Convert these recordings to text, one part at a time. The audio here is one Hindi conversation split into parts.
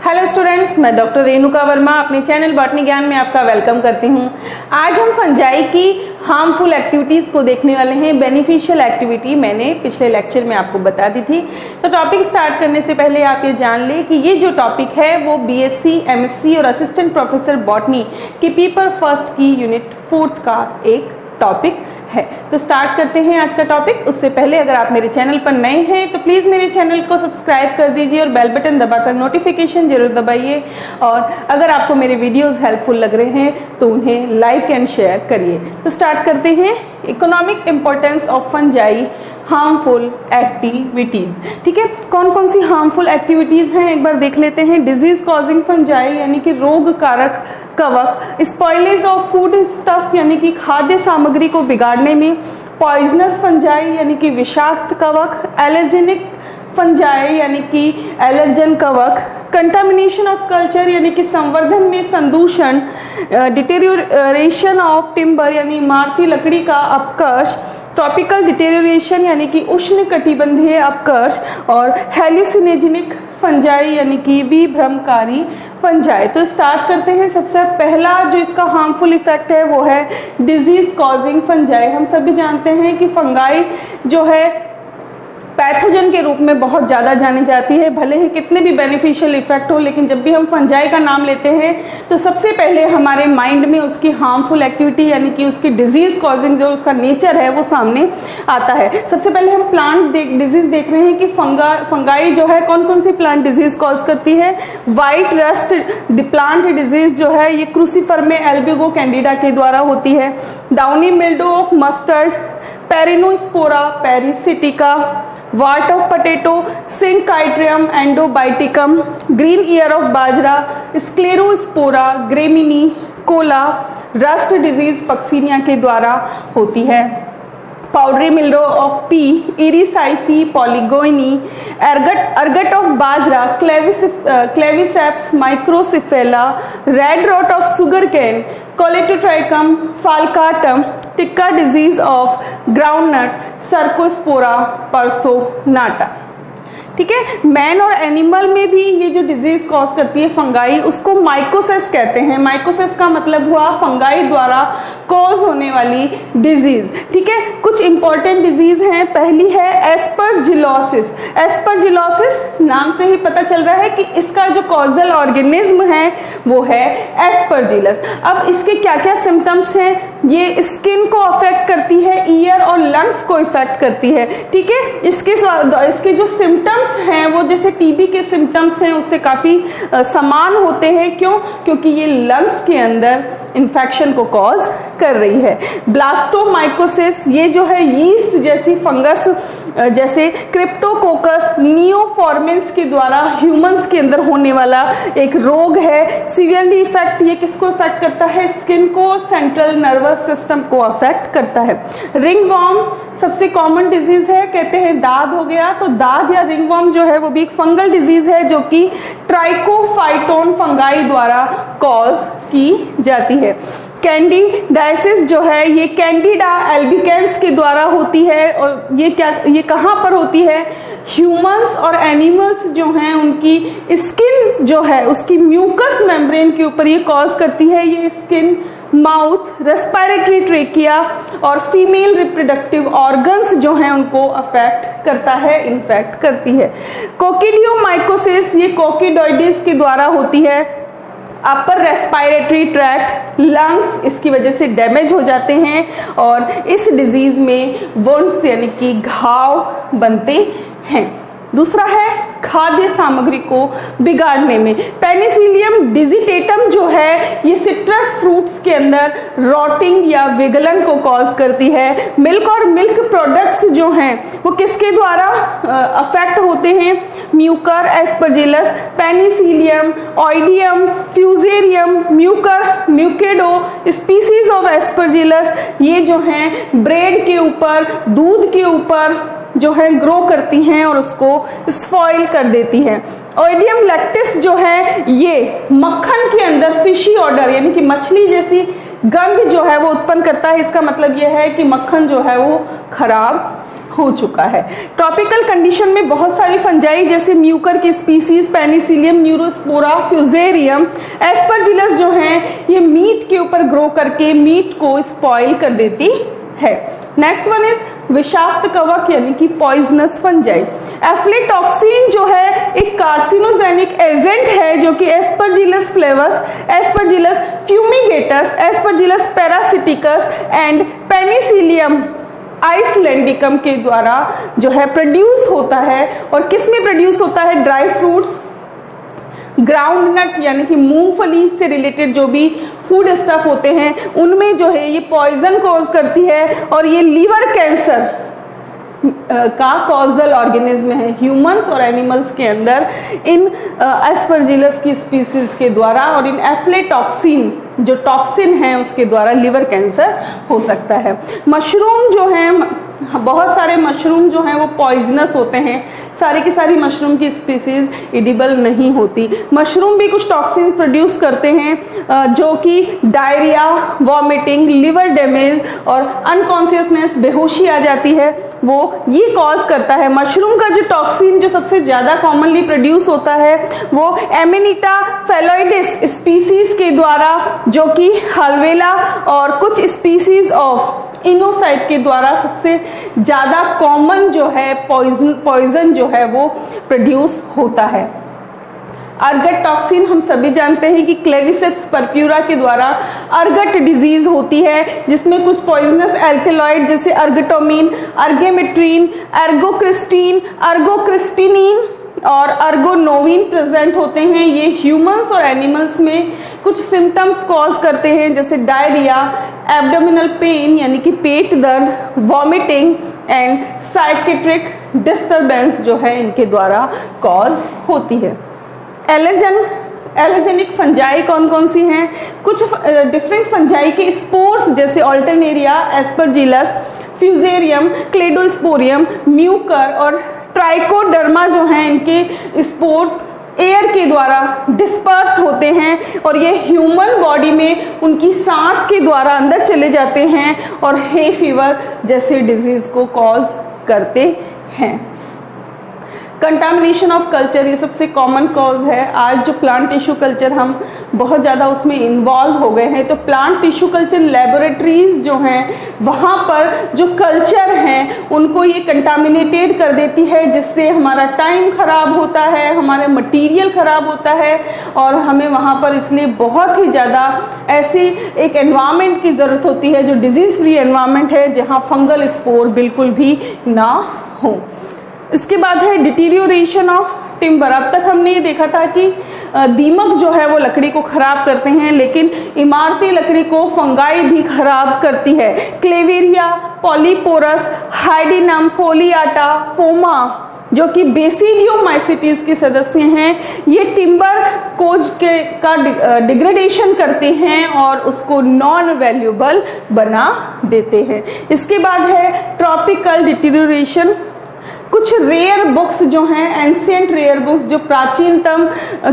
हेलो स्टूडेंट्स, मैं डॉक्टर रेणुका वर्मा अपने चैनल बॉटनी ज्ञान में आपका वेलकम करती हूं। आज हम फंजाई की हार्मफुल एक्टिविटीज़ को देखने वाले हैं। बेनिफिशियल एक्टिविटी मैंने पिछले लेक्चर में आपको बता दी थी। तो टॉपिक स्टार्ट करने से पहले आप ये जान लें कि ये जो टॉपिक है वो बीएससी, एमएससी और असिस्टेंट प्रोफेसर बॉटनी की पेपर फर्स्ट की यूनिट 4 का एक टॉपिक है। तो स्टार्ट करते हैं आज का टॉपिक। उससे पहले अगर आप मेरे चैनल पर नए हैं तो प्लीज़ मेरे चैनल को सब्सक्राइब कर दीजिए और बेल बटन दबाकर नोटिफिकेशन जरूर दबाइए। और अगर आपको मेरे वीडियोस हेल्पफुल लग रहे हैं तो उन्हें लाइक एंड शेयर करिए। तो स्टार्ट करते हैं। Economic importance of fungi harmful activities. ठीक है, कौन कौन सी हार्मफुल एक्टिविटीज हैं एक बार देख लेते हैं। डिजीज कॉजिंग फंजाई यानी कि रोग कारक कवक, स्पॉइलेज ऑफ फूड स्टफ यानी कि खाद्य सामग्री को बिगाड़ने में, पॉइजनस फंजाई यानी कि विषाक्त कवक, एलर्जेनिक फंजाई यानी कि एलर्जन कवक, कंटामिनेशन ऑफ कल्चर यानी कि संवर्धन में संदूषण, डिटेरियोरेशन ऑफ टिम्बर यानी इमारती लकड़ी का अपकर्ष, ट्रॉपिकल डिटेरियोरेशन यानी कि उष्ण कटिबंधीय अपकर्ष, और हेल्यूसिनेजेनिक फंजाई यानी कि विभ्रमकारी फंजाई। तो स्टार्ट करते हैं। सबसे पहला जो इसका हार्मफुल इफेक्ट है वो है डिजीज कॉजिंग फंजाई। हम सभी जानते हैं कि फंगाई जो है पैथोजन के रूप में बहुत ज़्यादा जानी जाती है। भले ही कितने भी बेनिफिशियल इफेक्ट हो, लेकिन जब भी हम फंजाई का नाम लेते हैं तो सबसे पहले हमारे माइंड में उसकी हार्मफुल एक्टिविटी यानी कि उसकी डिजीज कॉजिंग जो उसका नेचर है वो सामने आता है। सबसे पहले हम प्लांट डिजीज देख रहे हैं कि फंगाई जो है कौन कौन सी प्लांट डिजीज कॉज करती है। व्हाइट रस्ट प्लांट डिजीज जो है ये क्रूसीफर में एल्बिगो कैंडिडा के द्वारा होती है। Downy mildew of mustard, Peronospora parasitica, wart of potato, Synchytrium endobioticum, green ear of bajra, Sclerospora graminicola, rust disease Puccinia के द्वारा होती है। Powdery mildew of pea, Erysiphe polygoni, ergot of bajra, Claviceps microcephala, red rot of sugarcane, Colletotrichum falcatum, tikka disease of groundnut, Cercospora personata. ठीक है, मैन और एनिमल में भी ये जो डिजीज कॉज करती है फंगाई उसको माइकोसिस कहते हैं। माइकोसिस का मतलब हुआ फंगाई द्वारा कॉज होने वाली डिजीज। ठीक है, कुछ इंपॉर्टेंट डिजीज हैं। पहली है एस्परजिलोसिस। एस्परजिलोसिस नाम से ही पता चल रहा है कि इसका जो कॉजल ऑर्गेनिज्म है वो है एस्परजिलस। अब इसके क्या क्या सिम्टम्स हैं, ये स्किन को अफेक्ट करती है, ईयर और लंग्स को इफेक्ट करती है। ठीक है, इसके जो सिम्टम्स हैं वो जैसे टीबी के सिम्टम्स हैं उससे काफी समान होते हैं। क्यों? क्योंकि ये लंग्स के अंदर इन्फेक्शन को कॉज कर रही है। ब्लास्टोमाइकोसिस ये जो है यीस्ट जैसी फंगस जैसे क्रिप्टोकोकस नियोफॉर्मेंस के द्वारा ह्यूमंस के अंदर होने वाला एक रोग है। सीवियरली इफेक्ट ये किसको इफेक्ट करता है? स्किन को, सेंट्रल नर्वस सिस्टम को अफेक्ट करता है। रिंगवॉर्म सबसे कॉमन डिजीज है, कहते हैं दाद हो गया। तो दाद या रिंगवॉर्म जो है वो भी एक फंगल डिजीज है जो कि ट्राइकोफाइटोन फंगाई द्वारा कॉज की जाती है। कैंडिडाइसिस जो है ये कैंडिडा एल्बिकेंस के द्वारा होती है। और ये कहाँ पर होती है? ह्यूमंस और एनिमल्स जो हैं उनकी स्किन जो है उसकी म्यूकस मेम्ब्रेन के ऊपर ये कॉज करती है। ये स्किन, माउथ, रेस्पिरेटरी ट्रेकिया और फीमेल रिप्रोडक्टिव ऑर्गन्स जो हैं उनको अफेक्ट करता है, इन्फेक्ट करती है। कोकिडियोमाइकोसिस ये कोकिडोइडिस के द्वारा होती है। अपर रेस्पिरेटरी ट्रैक्ट, लंग्स इसकी वजह से डैमेज हो जाते हैं और इस डिजीज में वुंड्स यानी कि घाव बनते हैं। दूसरा है खाद्य सामग्री को बिगाड़ने में। पेनिसिलियम डिजिटेटम जो है ये सिट्रस फ्रूट्स के अंदर रॉटिंग या विगलन को कॉज करती है। मिल्क और मिल्क प्रोडक्ट्स जो हैं वो किसके द्वारा अफेक्ट होते हैं? Mucor Aspergillus, Penicillium, Oidium, Fusarium, mucedo species of Aspergillus ये जो हैं ब्रेड के ऊपर, दूध के ऊपर जो है ग्रो करती हैं और उसको स्पॉइल कर देती हैं। ओइडियम लैक्टिस जो है ये मक्खन के अंदर फिशी ऑर्डर यानी कि मछली जैसी गंध जो है वो उत्पन्न करता है। इसका मतलब ये है कि मक्खन जो है वो खराब हो चुका है। ट्रॉपिकल कंडीशन में बहुत सारी फंजाई जैसे म्यूकर की species, Penicillium, Neurospora, fusarium, Aspergillus जो हैं ये मीट के ऊपर ग्रो करके मीट को स्पॉइल कर देती है। नेक्स्ट वन इज विषाक्त कवक यानी कि पॉइजनस फंजाई। एफ्लेटॉक्सिन जो है एक कार्सिनोजेनिक एजेंट है जो कि Aspergillus flavus, Aspergillus fumigatus, Aspergillus parasiticus and Penicillium islandicum के द्वारा जो है प्रोड्यूस होता है। और किस में प्रोड्यूस होता है? ड्राई फ्रूट्स, ग्राउंड नट यानी कि मूंगफली से रिलेटेड जो भी फूड स्टफ होते हैं उनमें जो है ये पॉइजन कॉज करती है और ये लीवर कैंसर का कॉजल ऑर्गेनिज्म है। ह्यूमंस और एनिमल्स के अंदर इन एस्परजिलस की स्पीसीज के द्वारा और इन एफ्लेटॉक्सिन जो टॉक्सिन है उसके द्वारा लिवर कैंसर हो सकता है। मशरूम जो है, बहुत सारे मशरूम जो हैं वो पॉइजनस होते हैं। सारी की सारी मशरूम की स्पीसीज एडिबल नहीं होती। मशरूम भी कुछ टॉक्सिन्स प्रोड्यूस करते हैं जो कि डायरिया, वॉमिटिंग, लिवर डैमेज और अनकॉन्शियसनेस, बेहोशी आ जाती है, वो ये कॉज करता है। मशरूम का जो टॉक्सिन जो सबसे ज़्यादा कॉमनली प्रोड्यूस होता है वो एमेनिटा फेलोइडिस स्पीसीज के द्वारा, जो कि हालवेला और कुछ स्पीसीज ऑफ इनोसाइट के द्वारा सबसे ज़्यादा कॉमन जो है पॉइजन जो है वो प्रोड्यूस होता है। अर्गट टॉक्सिन हम सभी जानते हैं कि क्लेविसेप्स परप्यूरा के द्वारा अर्गट डिजीज होती है जिसमें कुछ पॉइजनस एल्केलॉइड जैसे अर्गटोमिन, अर्गेमेट्रीन, एर्गोक्रिस्टीन, अर्गोक्रिस्टिनिन और अर्गोनोविन प्रेजेंट होते हैं। ये ह्यूमंस और एनिमल्स में कुछ सिम्टम्स कॉज करते हैं जैसे डायरिया, एब्डोमिनल पेन यानी कि पेट दर्द, वॉमिटिंग एंड साइकेट्रिक डिस्टर्बेंस जो है इनके द्वारा कॉज होती है। एलर्जेनिक फंजाई कौन कौन सी हैं? कुछ डिफरेंट फंजाई के स्पोर्स जैसे ऑल्टरनेरिया, एस्परजिलस, फ्यूजेरियम, क्लेडोस्पोरियम, म्यूकर और ट्राइकोडर्मा जो हैं इनके स्पोर्स एयर के द्वारा डिस्पर्स होते हैं और ये ह्यूमन बॉडी में उनकी सांस के द्वारा अंदर चले जाते हैं और हे फीवर जैसे डिजीज को कॉज करते हैं। कंटामिनेशन ऑफ कल्चर ये सबसे कॉमन कॉज है। आज जो प्लांट टिश्यू कल्चर हम बहुत ज़्यादा उसमें इन्वॉल्व हो गए हैं, तो प्लांट टिश्यू कल्चर लेबोरेटरीज जो हैं वहाँ पर जो कल्चर हैं उनको ये कंटामिनेटेड कर देती है जिससे हमारा टाइम खराब होता है, हमारा मटीरियल खराब होता है और हमें वहाँ पर इसलिए बहुत ही ज़्यादा ऐसी एक एनवायरनमेंट की ज़रूरत होती है जो डिजीज़ फ्री एनवायरनमेंट है जहाँ फंगल स्पोर बिल्कुल भी ना हो। इसके बाद है डिटीरियोरेशन ऑफ टिम्बर। अब तक हमने ये देखा था कि दीमक जो है वो लकड़ी को खराब करते हैं, लेकिन इमारती लकड़ी को फंगाई भी खराब करती है। क्लेवेरिया, पॉलीपोरस, हाइडिनम, फोलियाटा, फोमा जो कि बेसिडियोमाइसिटीज के सदस्य हैं, ये टिम्बर कोज का डिग्रेडेशन करते हैं और उसको नॉन वैल्यूएबल बना देते हैं। इसके बाद है ट्रॉपिकल डिटीरियोरेशन। कुछ रेयर बुक्स जो हैं, एंशिएंट रेयर बुक्स जो प्राचीनतम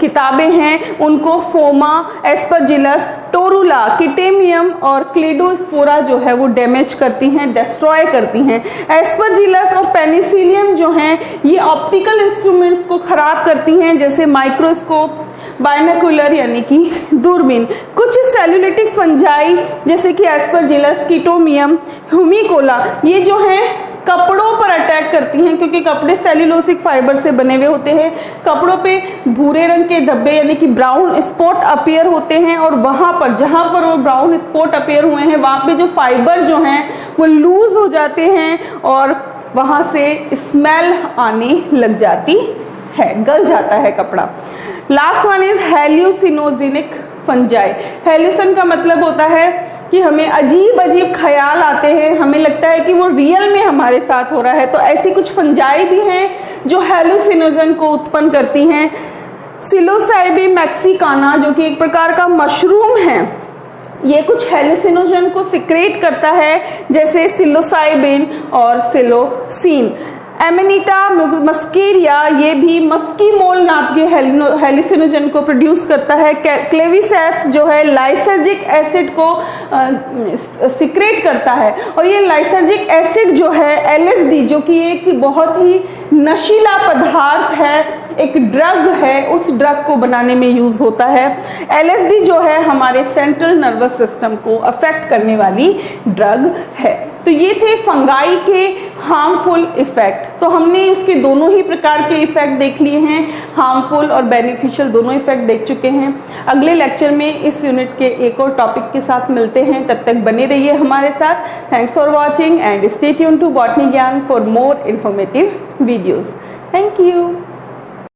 किताबें हैं, उनको फोमा, एस्परजिलस, टोरुला, किटेमियम और क्लेडोस्पोरा जो है वो डैमेज करती हैं, डिस्ट्रॉय करती हैं। एस्परजिलस और पेनिसिलियम जो हैं ये ऑप्टिकल इंस्ट्रूमेंट्स को खराब करती हैं जैसे माइक्रोस्कोप, बाइनोकुलर यानी कि दूरबीन। कुछ सेल्यूलिटिक फंजाई जैसे कि एस्परजिलस, कीटोमियम, ह्यूमिकोला ये जो हैं कपड़ों पर अटैक करती हैं क्योंकि कपड़े सेल्यूलोसिक फाइबर से बने हुए होते हैं। कपड़ों पे भूरे रंग के धब्बे यानी कि ब्राउन स्पॉट अपीयर होते हैं और वहाँ पर जहाँ पर वो ब्राउन स्पॉट अपीयर हुए हैं वहाँ पे जो फाइबर जो हैं वो लूज हो जाते हैं और वहाँ से स्मेल आने लग जाती है, गल जाता है कपड़ा। Last one is hallucinogenic fungi. हेल्यूसन का मतलब होता है कि हमें अजीब अजीब ख्याल आते हैं, हमें लगता है कि वो रियल में हमारे साथ हो रहा है। तो ऐसी कुछ फंजाई भी हैं जो हेलुसिनोजन को उत्पन्न करती हैं। सिलोसाइबिन मैक्सिकाना जो कि एक प्रकार का मशरूम है, ये कुछ हेलुसिनोजन को सिक्रेट करता है जैसे सिलोसाइबिन और सिलोसिन। एमेनिटा मस्केरिया ये भी मस्कीमोल नाम के हेलिसिनोजन को प्रोड्यूस करता है। क्लेविसेप्स जो है लाइसर्जिक एसिड को सिक्रेट करता है, और ये लाइसर्जिक एसिड जो है LSD जो कि एक बहुत ही नशीला पदार्थ है, एक ड्रग है, उस ड्रग को बनाने में यूज होता है। LSD जो है हमारे सेंट्रल नर्वस सिस्टम को अफेक्ट करने वाली ड्रग है। तो ये थे फंगाई के हार्मफुल इफेक्ट। तो हमने उसके दोनों ही प्रकार के इफेक्ट देख लिए हैं, हार्मफुल और बेनिफिशियल दोनों इफेक्ट देख चुके हैं। अगले लेक्चर में इस यूनिट के एक और टॉपिक के साथ मिलते हैं, तब तक बने रहिए हमारे साथ। Thanks for watching and stay tuned to Botany Gyan for more informative videos. Thank you.